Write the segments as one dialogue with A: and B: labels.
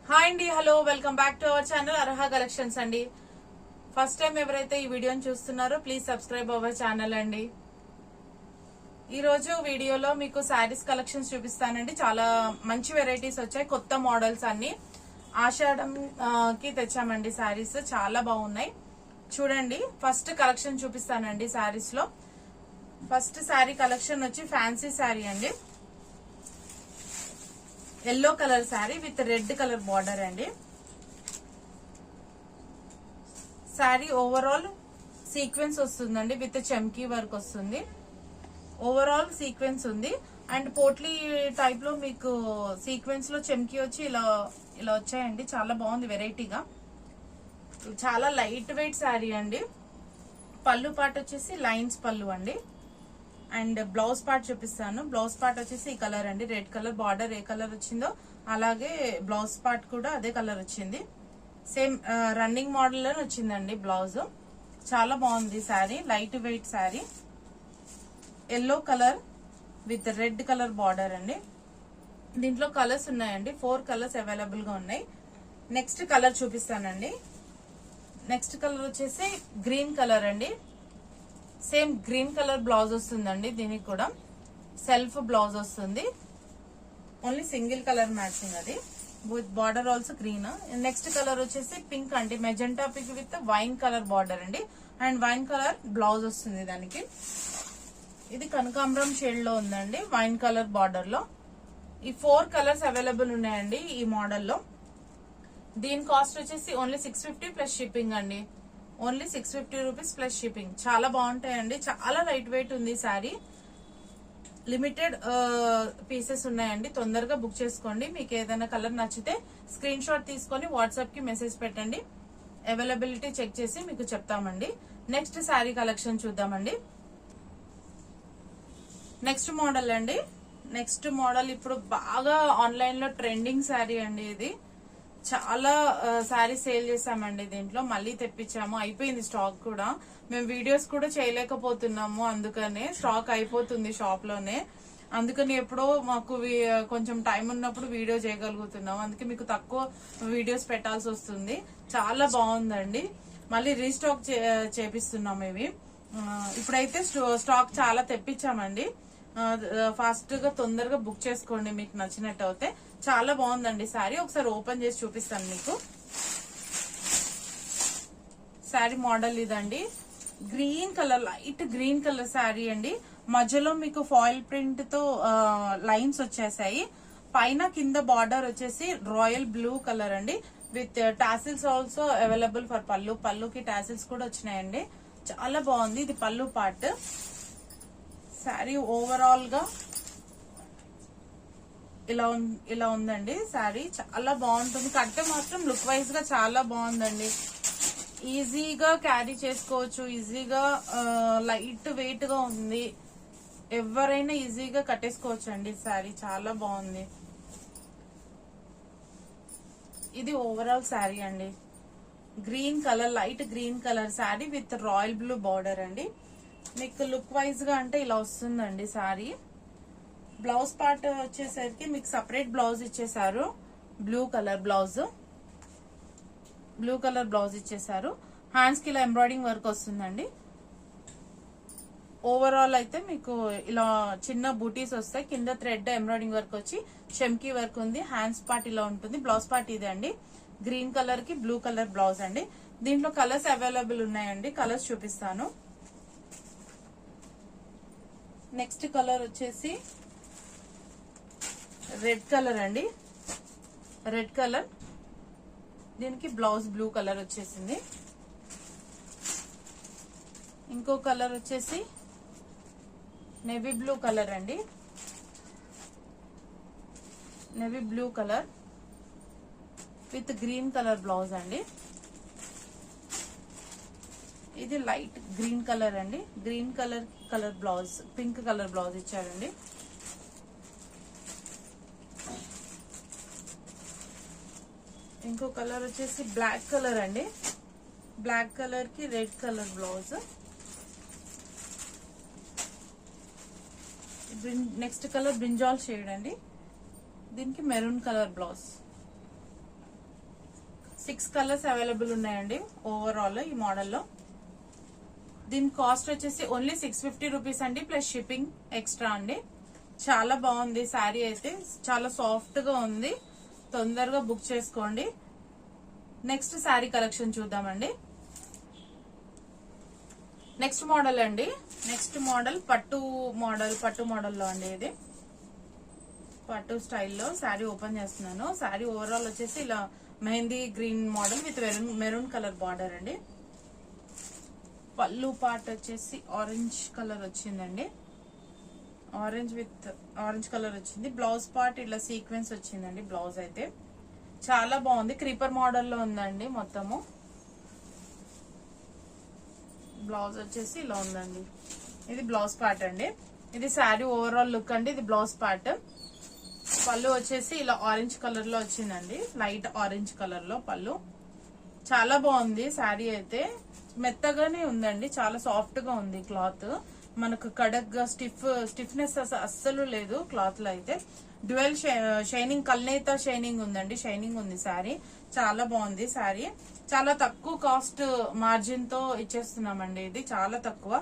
A: Hi అండి, hello, welcome back to our channel Arha collections అండి. First time ఎవరైతే ఈ వీడియోని చూస్తున్నారో ప్లీజ్ సబ్స్క్రైబ్ అవర్ ఛానల్ అండి. ఈ రోజు వీడియోలో మీకు శారీస్ కలెక్షన్స్ చూపిస్తానండి. చాలా మంచి వెరైటీస్ వచ్చాయి, కొత్త మోడల్స్ అన్ని ఆషాఢం కి తెచ్చామండి. శారీస్ చాలా బాగున్నాయి చూడండి. ఫస్ట్ కలెక్షన్ చూపిస్తానండి శారీస్ లో. ఫస్ట్ శారీ కలెక్షన్ వచ్చి ఫ్యాన్సీ శారీ అండి. Yellow colour sari with red colour border అండి. శారీ ఓవరాల్ సీక్వెన్స్ వస్తుందండి, విత్ చమ్కీ వర్క్ వస్తుంది. ఓవరాల్ సీక్వెన్స్ ఉంది అండ్ పోట్లీ టైప్ లో మీకు సీక్వెన్స్ లో చమ్కీ వచ్చి ఇలా ఇలా వచ్చాయండి. చాలా బాగుంది వెరైటీగా. చాలా లైట్ వెయిట్ శారీ అండి. పళ్ళు పార్ట్ వచ్చేసి లైన్స్ పళ్ళు అండి. అండ్ బ్లౌజ్ పార్ట్ చూపిస్తాను. బ్లౌజ్ పార్ట్ వచ్చేసి ఈ కలర్ అండి, రెడ్ కలర్. బార్డర్ ఏ కలర్ వచ్చిందో అలాగే బ్లౌజ్ పార్ట్ కూడా అదే కలర్ వచ్చింది. సేమ్ రన్నింగ్ మోడల్ లోనే వచ్చిందండి బ్లౌజ్. చాలా బాగుంది sari, light weight sari. Yellow colour with red colour border అండి. దీంట్లో కలర్స్ ఉన్నాయండి, 4 కలర్స్ అవైలబుల్ గా ఉన్నాయి. నెక్స్ట్ కలర్ చూపిస్తానండి. నెక్స్ట్ కలర్ వచ్చేసి గ్రీన్ కలర్ అండి. సేమ్ గ్రీన్ కలర్ బ్లౌజ్ వస్తుందండి. దీనికి కూడా సెల్ఫ్ బ్లౌజ్ వస్తుంది, ఓన్లీ సింగిల్ కలర్ మ్యాచింగ్ అది, with border also green. Next colour వచ్చేసి పింక్ అండి, magenta pink with wine colour border అండి. అండ్ వైన్ కలర్ బ్లౌజ్ వస్తుంది దానికి. ఇది కనకాంబరం షేడ్ లో ఉందండి, వైన్ కలర్ బార్డర్ లో. ఈ 4 కలర్స్ అవైలబుల్ ఉన్నాయండి ఈ మోడల్లో. దీని కాస్ట్ వచ్చేసి ఓన్లీ 650 ప్లస్ షిప్పింగ్ అండి. Only 650 rupees plus shipping. చాలా బాగుంటాయండి, చాలా లైట్ వెయిట్ ఉంది శారీ. లిమిటెడ్ పీసెస్ ఉన్నాయండి, తొందరగా బుక్ చేసుకోండి. మీకు ఏదైనా కలర్ నచ్చితే స్క్రీన్ షాట్ తీసుకొని వాట్సాప్ కి మెసేజ్ పెట్టండి. అవైలబిలిటీ చెక్ చేసి మీకు చెప్తామండి. నెక్స్ట్ శారీ కలెక్షన్ చూద్దామండి. నెక్స్ట్ మోడల్ అండి. నెక్స్ట్ మోడల్ ఇప్పుడు బాగా ఆన్లైన్ లో ట్రెండింగ్ శారీ అండి. ఇది చాలా శారీ సేల్ చేసామండి. దీంట్లో మళ్ళీ తెప్పించాము, అయిపోయింది స్టాక్ కూడా. మేము వీడియోస్ కూడా చేయలేకపోతున్నాము, అందుకనే స్టాక్ అయిపోతుంది షాప్ లోనే. అందుకని ఎప్పుడో మాకు కొంచెం టైం ఉన్నప్పుడు వీడియో చేయగలుగుతున్నాము. అందుకే మీకు తక్కువ వీడియోస్ పెట్టాల్సి వస్తుంది. చాలా బాగుందండి, మళ్ళీ రీస్టాక్ చేపిస్తున్నాము ఇవి. ఇప్పుడైతే స్టాక్ చాలా తెప్పించామండి. ఫాస్ట్ గా తొందరగా బుక్ చేసుకోండి మీకు నచ్చినట్టు అయితే. చాలా బాగుందండి శారీ. ఒకసారి ఓపెన్ చేసి చూపిస్తాను మీకు. శారీ మోడల్ ఇదండి. Green colour, light green colour sari అండి. మధ్యలో మీకు ఫాయిల్ ప్రింట్ తో లైన్స్ వచ్చేసాయి. పైన కింద బార్డర్ వచ్చేసి రాయల్ బ్లూ కలర్ అండి, with tassels also available for పళ్ళు. పళ్ళుకి టాసిల్స్ కూడా వచ్చినాయండి. చాలా బాగుంది. ఇది పళ్ళు పార్ట్. శారీ ఓవరాల్ గా ఇలా ఉందండి శారీ. చాలా బాగుంటుంది. కట్టే మాత్రం లుక్ వైజ్ గా చాలా బాగుందండి. ఈజీగా క్యారీ చేసుకోవచ్చు, ఈజీగా లైట్ వెయిట్ గా ఉంది. ఎవరైనా ఈజీగా కట్టేసుకోవచ్చు అండి శారీ. చాలా బాగుంది. ఇది ఓవరాల్ శారీ అండి. Green colour, light green colour sari with royal blue border అండి. మీకు లుక్ వైజ్ గా అంటే ఇలా వస్తుందండి శారీ. బ్లౌజ్ పార్ట్ వచ్చేసరికి మీకు సపరేట్ బ్లౌజ్ ఇచ్చేసారు. బ్లూ కలర్ బ్లౌజ్ ఇచ్చేసారు. హ్యాండ్స్ కి ఇలా ఎంబ్రాయిడింగ్ వర్క్ వస్తుందండి. ఓవరాల్ అయితే మీకు ఇలా చిన్న బూటీస్ వస్తాయి. కింద థ్రెడ్ ఎంబ్రాయిడింగ్ వర్క్ వచ్చి చెమ్కీ వర్క్ ఉంది. హ్యాండ్స్ పార్ట్ ఇలా ఉంటుంది. బ్లౌజ్ పార్ట్ ఇదే అండి. గ్రీన్ కలర్ కి బ్లూ కలర్ బ్లౌజ్ అండి. దీంట్లో కలర్స్ అవైలబుల్ ఉన్నాయండి, కలర్స్ చూపిస్తాను. నెక్స్ట్ కలర్ వచ్చేసి రెడ్ కలర్ అండి. రెడ్ కలర్, దీనికి బ్లౌజ్ బ్లూ కలర్ వచ్చేసింది. ఇంకో కలర్ వచ్చేసి నేవీ బ్లూ కలర్ అండి. Navy blue colour with green colour blouse అండి. ఇది లైట్ గ్రీన్ కలర్ అండి. Green colour blouse, pink colour blouse ఇచ్చారండి. ఇంకో కలర్ వచ్చేసి బ్లాక్ కలర్ అండి. బ్లాక్ కలర్ కి red colour blouse. Next colour brinjal shade అండి. దీనికి maroon colour blouse. 6 colours available ఉన్నాయండి ఓవరాల్ ఈ మోడల్లో. దీని కాస్ట్ వచ్చేసి ఓన్లీ 650 రూపీస్ అండి, ప్లస్ షిప్పింగ్ ఎక్స్ట్రా అండి. చాలా బాగుంది శారీ అయితే, చాలా సాఫ్ట్ గా ఉంది. తొందరగా బుక్ చేసుకోండి. నెక్స్ట్ శారీ కలెక్షన్ చూద్దామండి. నెక్స్ట్ మోడల్ అండి, నెక్స్ట్ మోడల్ పట్టు మోడల్లో అండి. ఇది పట్టు స్టైల్లో శారీ ఓపెన్ చేస్తున్నాను. శారీ ఓవరాల్ వచ్చేసి ఇలా mehndi green model with maroon colour border అండి. పళ్ళు పార్ట్ వచ్చేసి ఆరెంజ్ కలర్ వచ్చిందండి, ఆరెంజ్ కలర్ వచ్చింది. బ్లౌజ్ పార్ట్ ఇలా సీక్వెన్స్ వచ్చిందండి. బ్లౌజ్ అయితే చాలా బాగుంది, క్రీపర్ మోడల్లో ఉందండి మొత్తము. బ్లౌజ్ వచ్చేసి ఇలా ఉందండి. ఇది బ్లౌజ్ పార్ట్ అండి. ఇది శారీ ఓవరాల్ లుక్ అండి. ఇది బ్లౌజ్ పార్ట్. పళ్ళు వచ్చేసి ఇలా ఆరెంజ్ కలర్ లో వచ్చిందండి, లైట్ ఆరెంజ్ కలర్ లో పళ్ళు. చాలా బాగుంది శారీ అయితే, మెత్తగానే ఉందండి, చాలా సాఫ్ట్ గా ఉంది క్లాత్. మనకు కడక్ గా స్టిఫ్నెస్ అస్సలు లేదు క్లాత్ లో అయితే. డ్యూయల్ షైనింగ్, కల్నేత షైనింగ్ ఉందండి, షైనింగ్ ఉంది శారీ. చాలా బాగుంది శారీ. చాలా తక్కువ కాస్ట్ మార్జిన్ తో ఇచ్చేస్తున్నామండి. ఇది చాలా తక్కువ.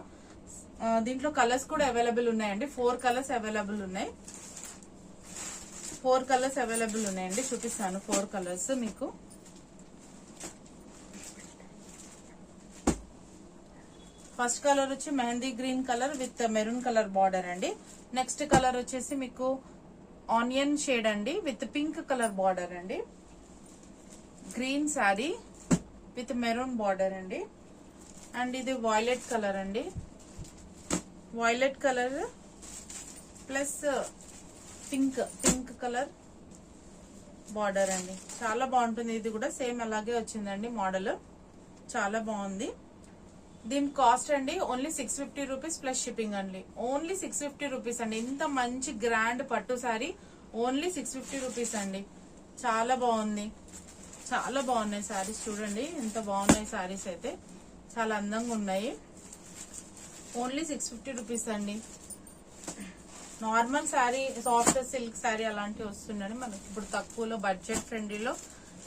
A: దీంట్లో కలర్స్ కూడా అవైలబుల్ ఉన్నాయండి. 4 కలర్స్ అవైలబుల్ ఉన్నాయి. 4 కలర్స్ అవైలబుల్ ఉన్నాయండి. చూపిస్తాను 4 కలర్స్ మీకు. ఫస్ట్ కలర్ వచ్చి mehndi green colour with maroon colour border అండి. నెక్స్ట్ కలర్ వచ్చేసి మీకు ఆనియన్ షేడ్ అండి విత్ పింక్ కలర్ బార్డర్ అండి. Green sari with maroon border అండి. అండ్ ఇది వాయిలెట్ కలర్ అండి, violet colour plus pink colour border అండి. చాలా బాగుంటుంది. ఇది కూడా సేమ్ అలాగే వచ్చిందండి మోడల్, చాలా బాగుంది. దీని కాస్ట్ అండి ఓన్లీ 650 రూపీస్ ప్లస్ షిప్పింగ్ అండి. ఓన్లీ 650 రూపీస్ అండి. ఇంత మంచి గ్రాండ్ పట్టు శారీ ఓన్లీ 650 రూపీస్ అండి. చాలా బాగుంది, చాలా బాగున్నాయి శారీస్. చూడండి ఎంత బాగున్నాయి శారీస్ అయితే, చాలా అందంగా ఉన్నాయి. ఓన్లీ 650 రూపీస్ అండి. Normal sari, soft silk sari అలాంటివి వస్తున్నాయి. మనకి ఇప్పుడు తక్కువలో బడ్జెట్ ఫ్రెండ్లీలో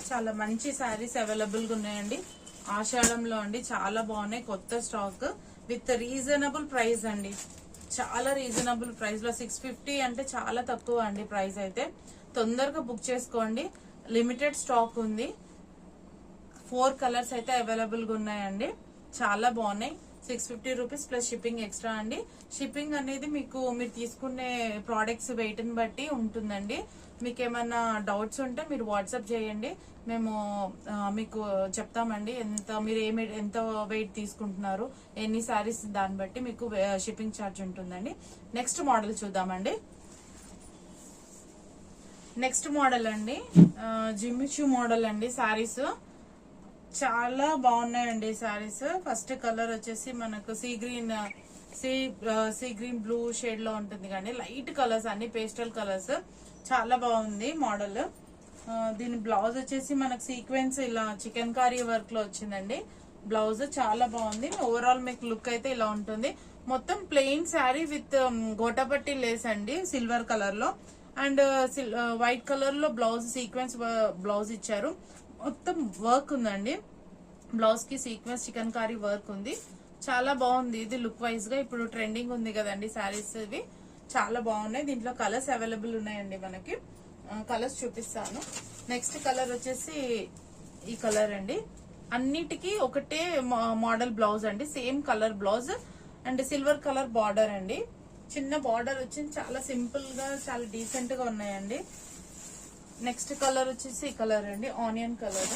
A: చాలా మంచి శారీస్ అవైలబుల్ గా ఉన్నాయండి. ఆషాఢంలో అండి, చాలా బాగున్నాయి. కొత్త స్టాక్ విత్ రీజనబుల్ ప్రైస్ అండి, చాలా రీజనబుల్ ప్రైస్ లో. 650 అంటే చాలా తక్కువ అండి ప్రైస్ అయితే. తొందరగా బుక్ చేసుకోండి, లిమిటెడ్ స్టాక్ ఉంది. 4 కలర్స్ అయితే అవైలబుల్ గా ఉన్నాయండి. చాలా బాగున్నాయి. 650 రూపీస్ ప్లస్ షిప్పింగ్ ఎక్స్ట్రా అండి. షిప్పింగ్ అనేది మీకు మీరు తీసుకునే ప్రోడక్ట్స్ వెయిట్ ని బట్టి ఉంటుందండి. మీకు ఏమైనా డౌట్స్ ఉంటే మీరు వాట్సాప్ చేయండి, మేము మీకు చెప్తామండి. మీరు ఎంత వెయిట్ తీసుకుంటున్నారు, ఎన్ని శారీస్, దాన్ని బట్టి మీకు షిప్పింగ్ ఛార్జ్ ఉంటుందండి. నెక్స్ట్ మోడల్ చూద్దామండి. నెక్స్ట్ మోడల్ అండి జిమ్మిచూ మోడల్ అండి. శారీస్ చాలా బాగున్నాయండి శారీస్. ఫస్ట్ కలర్ వచ్చేసి మనకు సీ గ్రీన్ బ్లూ షేడ్ లో ఉంటుంది కానీ లైట్ కలర్స్ అన్ని పేస్టల్ కలర్స్. చాలా బాగుంది మోడల్. దీని బ్లౌజ్ వచ్చేసి మనకు సీక్వెన్స్ ఇలా చికెన్ కారీ వర్క్ లో వచ్చిందండి. బ్లౌజ్ చాలా బాగుంది. ఓవరాల్ మీకు లుక్ అయితే ఇలా ఉంటుంది. మొత్తం ప్లెయిన్ శారీ విత్ గోటాపట్టి లేస్ అండి, సిల్వర్ కలర్ లో. అండ్ వైట్ కలర్ లో బ్లౌజ్ సీక్వెన్స్ బ్లౌజ్ ఇచ్చారు. మొత్తం వర్క్ ఉందండి. బ్లౌజ్ కి సీక్వెన్స్ చికెన్ కారీ వర్క్ ఉంది. చాలా బాగుంది. ఇది లుక్ వైజ్ గా ఇప్పుడు ట్రెండింగ్ ఉంది కదండి శారీస్, ఇవి చాలా బాగున్నాయి. దీంట్లో కలర్స్ అవైలబుల్ ఉన్నాయండి. మనకి కలర్స్ చూపిస్తాను. నెక్స్ట్ కలర్ వచ్చేసి ఈ కలర్ అండి. అన్నిటికీ ఒకటే మోడల్ బ్లౌజ్ అండి, same colour blouse and silver colour border అండి. చిన్న బార్డర్ వచ్చింది. చాలా సింపుల్ గా, చాలా డీసెంట్ గా ఉన్నాయండి. నెక్స్ట్ కలర్ వచ్చేసి ఈ కలర్ అండి, ఆనియన్ కలర్.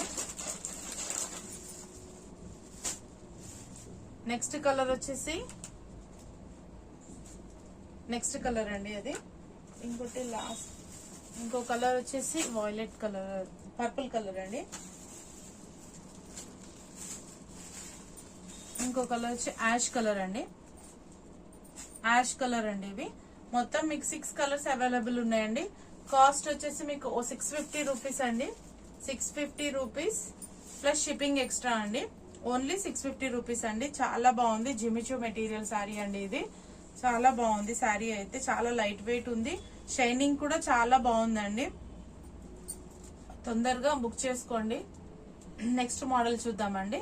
A: నెక్స్ట్ కలర్ వచ్చేసి నెక్స్ట్ కలర్ అండి అది. ఇంకోటి లాస్ట్ ఇంకో కలర్ వచ్చేసి వాయిలెట్ కలర్, పర్పుల్ కలర్ అండి. ఇంకో కలర్ వచ్చి యాష్ కలర్ అండి, యాష్ కలర్ అండి. ఇవి మొత్తం మీకు 6 కలర్స్ అవైలబుల్ ఉన్నాయండి. కాస్ట్ వచ్చేసి మీకు 650 రూపీస్ అండి. 650 రూపీస్ ప్లస్ షిప్పింగ్ ఎక్స్ట్రా అండి. ఓన్లీ 650 రూపీస్ అండి. చాలా బాగుంది. జిమిచూ మెటీరియల్ శారీ అండి. ఇది చాలా బాగుంది శారీ అయితే, చాలా లైట్ వెయిట్ ఉంది. షైనింగ్ కూడా చాలా బాగుందండి. తొందరగా బుక్ చేసుకోండి. నెక్స్ట్ మోడల్ చూద్దామండి.